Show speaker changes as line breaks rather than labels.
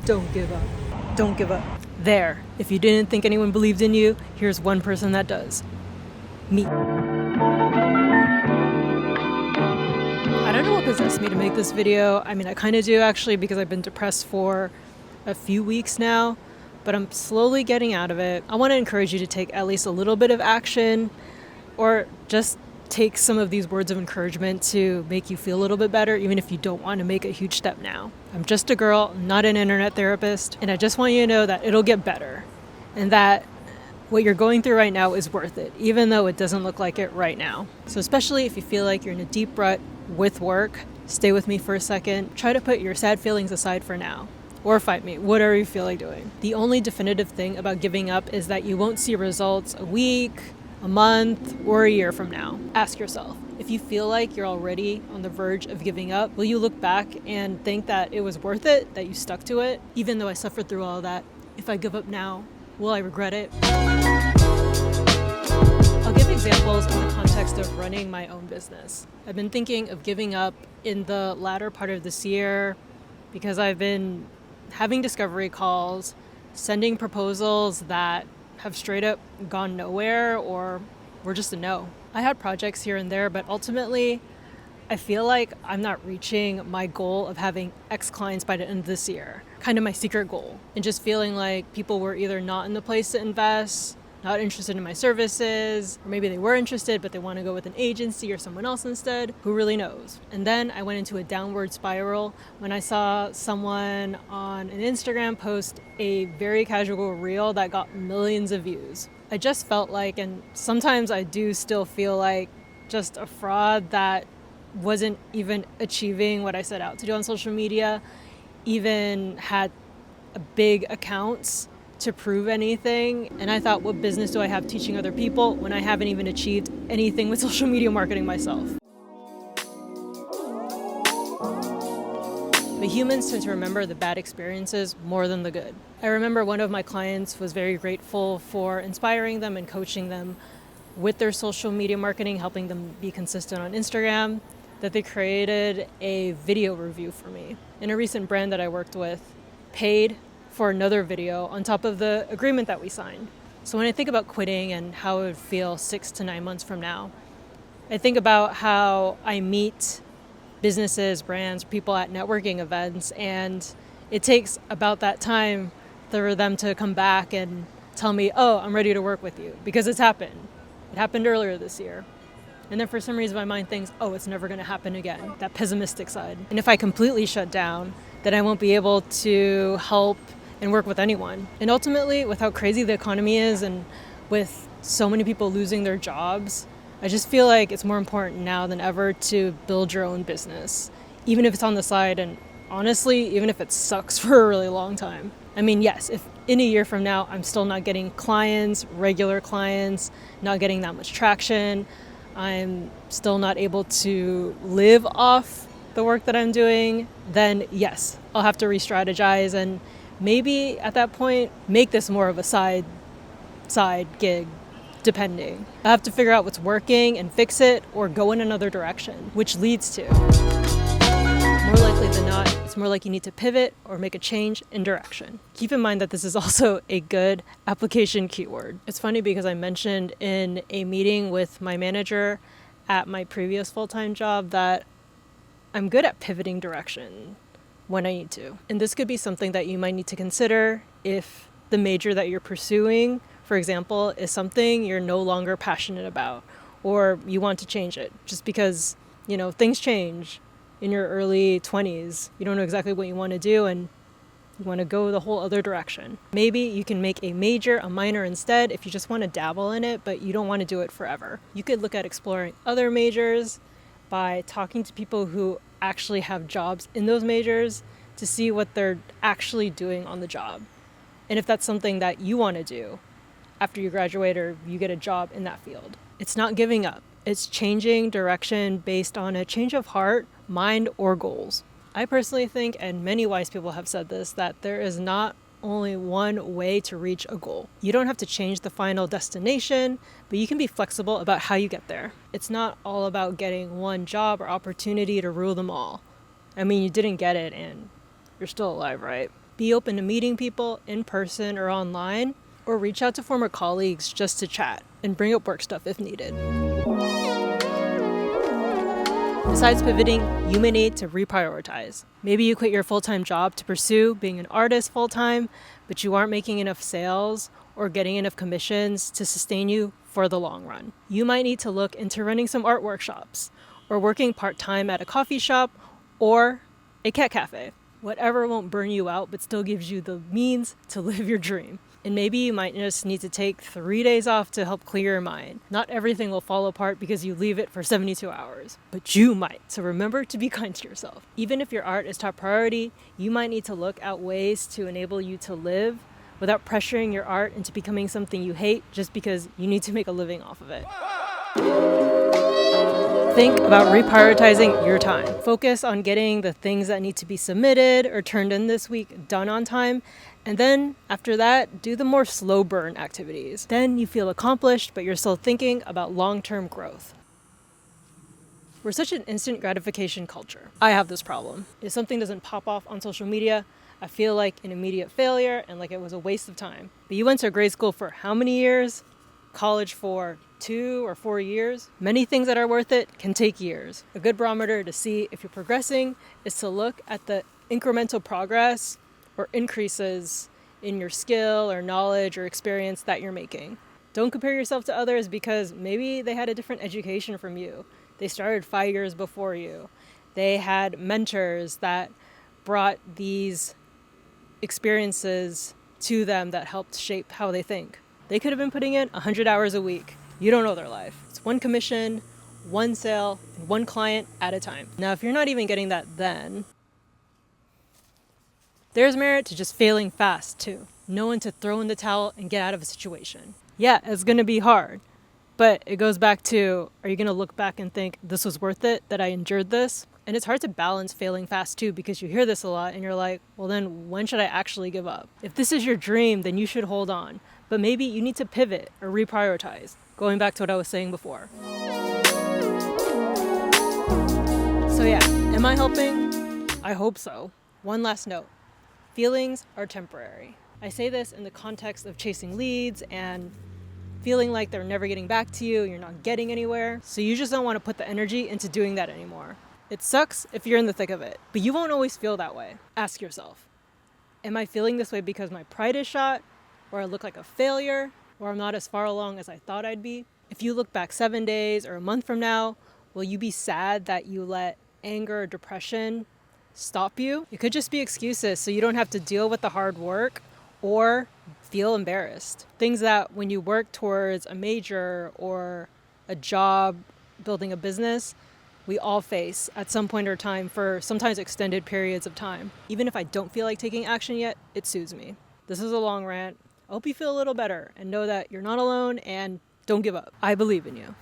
Don't give up. Don't give up. There. If you didn't think anyone believed in you, here's one person that does. Me. I don't know what possessed me to make this video. I mean, I kind of do actually, because I've been depressed for a few weeks now, but I'm slowly getting out of it. I want to encourage you to take at least a little bit of action, or just take some of these words of encouragement to make you feel a little bit better, even if you don't want to make a huge step now. I'm just a girl, not an internet therapist, and I just want you to know that it'll get better, and that what you're going through right now is worth it, even though it doesn't look like it right now. So especially if you feel like you're in a deep rut with work, stay with me for a second. Try to put your sad feelings aside for now. Or fight me, whatever you feel like doing. The only definitive thing about giving up is that you won't see results a week, a month, or a year from now. Ask yourself, if you feel like you're already on the verge of giving up, will you look back and think that it was worth it, that you stuck to it? Even though I suffered through all that, if I give up now, will I regret it? I'll give examples in the context of running my own business. I've been thinking of giving up in the latter part of this year because I've been having discovery calls, sending proposals that have straight up gone nowhere or were just a no. I had projects here and there, but ultimately I feel like I'm not reaching my goal of having X clients by the end of this year, kind of my secret goal. And just feeling like people were either not in the place to invest, not interested in my services, or maybe they were interested, but they want to go with an agency or someone else instead. Who really knows? And then I went into a downward spiral when I saw someone on an Instagram post a very casual reel that got millions of views. I just felt like, and sometimes I do still feel like, just a fraud that wasn't even achieving what I set out to do on social media, even had big accounts to prove anything. And I thought, what business do I have teaching other people when I haven't even achieved anything with social media marketing myself? But humans tend to remember the bad experiences more than the good. I remember one of my clients was very grateful for inspiring them and coaching them with their social media marketing, helping them be consistent on Instagram, that they created a video review for me. And a recent brand that I worked with paid for another video on top of the agreement that we signed. So when I think about quitting and how it would feel 6 to 9 months from now, I think about how I meet businesses, brands, people at networking events, and it takes about that time for them to come back and tell me, oh, I'm ready to work with you, because it's happened. It happened earlier this year. And then for some reason my mind thinks, oh, it's never gonna happen again, that pessimistic side. And if I completely shut down, then I won't be able to help and work with anyone. And ultimately, with how crazy the economy is and with so many people losing their jobs, I just feel like it's more important now than ever to build your own business, even if it's on the side, and honestly, even if it sucks for a really long time. I mean, yes, if in a year from now I'm still not getting clients, regular clients, not getting that much traction, I'm still not able to live off the work that I'm doing, then yes, I'll have to re-strategize and maybe at that point make this more of a side gig, depending. I have to figure out what's working and fix it, or go in another direction, which leads to, more likely than not, it's more like you need to pivot or make a change in direction. Keep in mind that this is also a good application keyword. It's funny because I mentioned in a meeting with my manager at my previous full-time job that I'm good at pivoting direction when I need to. And this could be something that you might need to consider if the major that you're pursuing, for example, is something you're no longer passionate about, or you want to change it just because, things change in your early 20s. You don't know exactly what you want to do and you want to go the whole other direction. Maybe you can make a major a minor instead if you just want to dabble in it, but you don't want to do it forever. You could look at exploring other majors by talking to people who actually have jobs in those majors to see what they're actually doing on the job. And if that's something that you want to do after you graduate or you get a job in that field. It's not giving up. It's changing direction based on a change of heart, mind, or goals. I personally think, and many wise people have said this, that there is not only one way to reach a goal. You don't have to change the final destination, but you can be flexible about how you get there. It's not all about getting one job or opportunity to rule them all. I mean, you didn't get it and you're still alive, right? Be open to meeting people in person or online, or reach out to former colleagues just to chat and bring up work stuff if needed. Besides pivoting, you may need to reprioritize. Maybe you quit your full-time job to pursue being an artist full-time, but you aren't making enough sales or getting enough commissions to sustain you for the long run. You might need to look into running some art workshops or working part-time at a coffee shop or a cat cafe. Whatever won't burn you out but still gives you the means to live your dream. And maybe you might just need to take 3 days off to help clear your mind. Not everything will fall apart because you leave it for 72 hours, but you might. So remember to be kind to yourself. Even if your art is top priority, you might need to look at ways to enable you to live without pressuring your art into becoming something you hate just because you need to make a living off of it. Think about reprioritizing your time. Focus on getting the things that need to be submitted or turned in this week done on time. And then after that, do the more slow burn activities. Then you feel accomplished, but you're still thinking about long-term growth. We're such an instant gratification culture. I have this problem. If something doesn't pop off on social media, I feel like an immediate failure and like it was a waste of time. But you went to grade school for how many years? College for 2 or 4 years. Many things that are worth it can take years. A good barometer to see if you're progressing is to look at the incremental progress or increases in your skill or knowledge or experience that you're making. Don't compare yourself to others because maybe they had a different education from you. They started 5 years before you. They had mentors that brought these experiences to them that helped shape how they think. They could have been putting in 100 hours a week. You don't know their life. It's one commission, one sale, and one client at a time. Now, if you're not even getting that then, there's merit to just failing fast too. Knowing to throw in the towel and get out of a situation. Yeah, it's gonna be hard, but it goes back to, are you gonna look back and think, this was worth it, that I endured this? And it's hard to balance failing fast too, because you hear this a lot and you're like, well then when should I actually give up? If this is your dream, then you should hold on. But maybe you need to pivot or reprioritize. Going back to what I was saying before. So yeah, am I helping? I hope so. One last note. Feelings are temporary. I say this in the context of chasing leads and feeling like they're never getting back to you, you're not getting anywhere. So you just don't want to put the energy into doing that anymore. It sucks if you're in the thick of it, but you won't always feel that way. Ask yourself, am I feeling this way because my pride is shot, or I look like a failure, or I'm not as far along as I thought I'd be? If you look back 7 days or a month from now, will you be sad that you let anger or depression stop you? It could just be excuses so you don't have to deal with the hard work or feel embarrassed. Things that when you work towards a major or a job, building a business, we all face at some point or time for sometimes extended periods of time. Even if I don't feel like taking action yet, it soothes me. This is a long rant. I hope you feel a little better and know that you're not alone and don't give up. I believe in you.